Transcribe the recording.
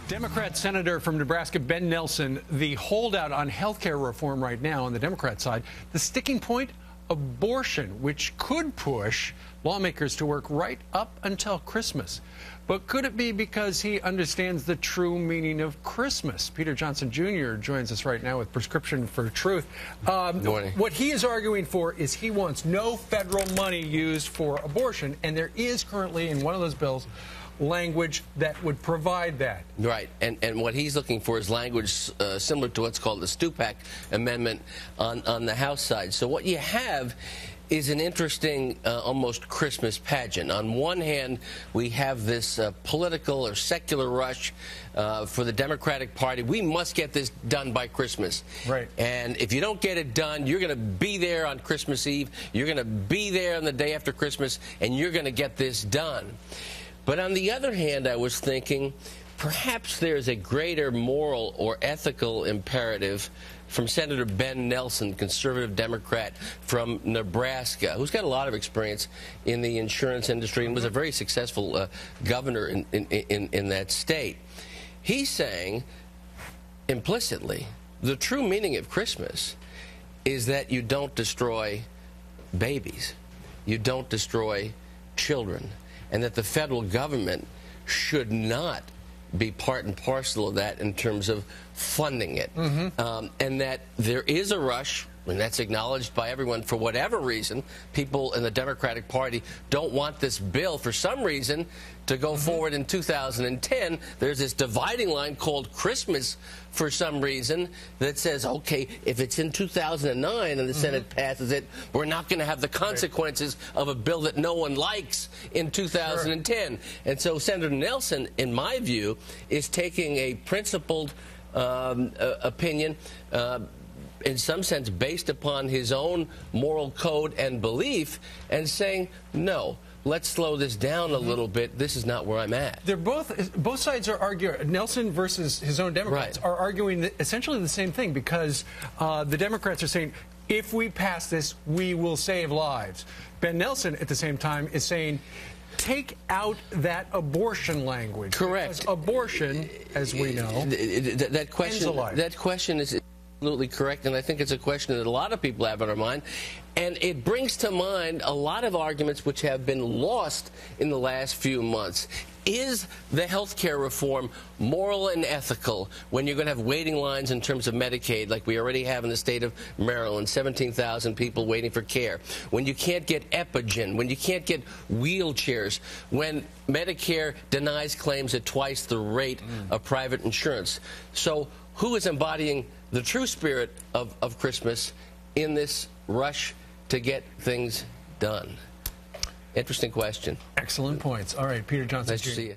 Democrat Senator from Nebraska Ben Nelson, the holdout on health care reform right now on the Democrat side, the sticking point, abortion, which could push lawmakers to work right up until Christmas. But could it be because he understands the true meaning of Christmas? Peter Johnson Jr. joins us right now with Prescription for Truth. Good morning. What he is arguing for is he wants no federal money used for abortion, and there is currently in one of those bills language that would provide that. Right, and what he's looking for is language similar to what's called the Stupak Amendment on the House side. So what you have is an interesting, almost Christmas pageant. On one hand, we have this political or secular rush for the Democratic Party. We must get this done by Christmas. Right. And if you don't get it done, you're going to be there on Christmas Eve, you're going to be there on the day after Christmas, and you're going to get this done. But on the other hand, I was thinking perhaps there's a greater moral or ethical imperative from Senator Ben Nelson, conservative Democrat from Nebraska, who's got a lot of experience in the insurance industry and was a very successful governor in that state. He's saying implicitly the true meaning of Christmas is that you don't destroy babies, you don't destroy children, and that the federal government should not be part and parcel of that in terms of funding it. And that there is a rush, and that's acknowledged by everyone for whatever reason. People in the Democratic Party don't want this bill for some reason to go forward in 2010. There's this dividing line called Christmas for some reason that says, okay, if it's in 2009 and the Senate passes it, we're not going to have the consequences of a bill that no one likes in 2010. And so Senator Nelson, in my view, is taking a principled opinion, in some sense based upon his own moral code and belief, and saying, no, let's slow this down a little bit. This is not where I'm at. They're both sides are arguing. Nelson versus his own Democrats are arguing essentially the same thing, because the Democrats are saying, if we pass this, we will save lives. Ben Nelson, at the same time, is saying, take out that abortion language. Correct. Because abortion, as we know, that question, ends a life. That question is absolutely correct, and I think it's a question that a lot of people have on their mind. And it brings to mind a lot of arguments which have been lost in the last few months. Is the health care reform moral and ethical when you're going to have waiting lines in terms of Medicaid, like we already have in the state of Maryland, 17,000 people waiting for care, when you can't get Epigen, when you can't get wheelchairs, when Medicare denies claims at twice the rate of private insurance? So who is embodying the true spirit of Christmas in this rush to get things done? Interesting question. Excellent points. All right, Peter Johnson. Nice to see you.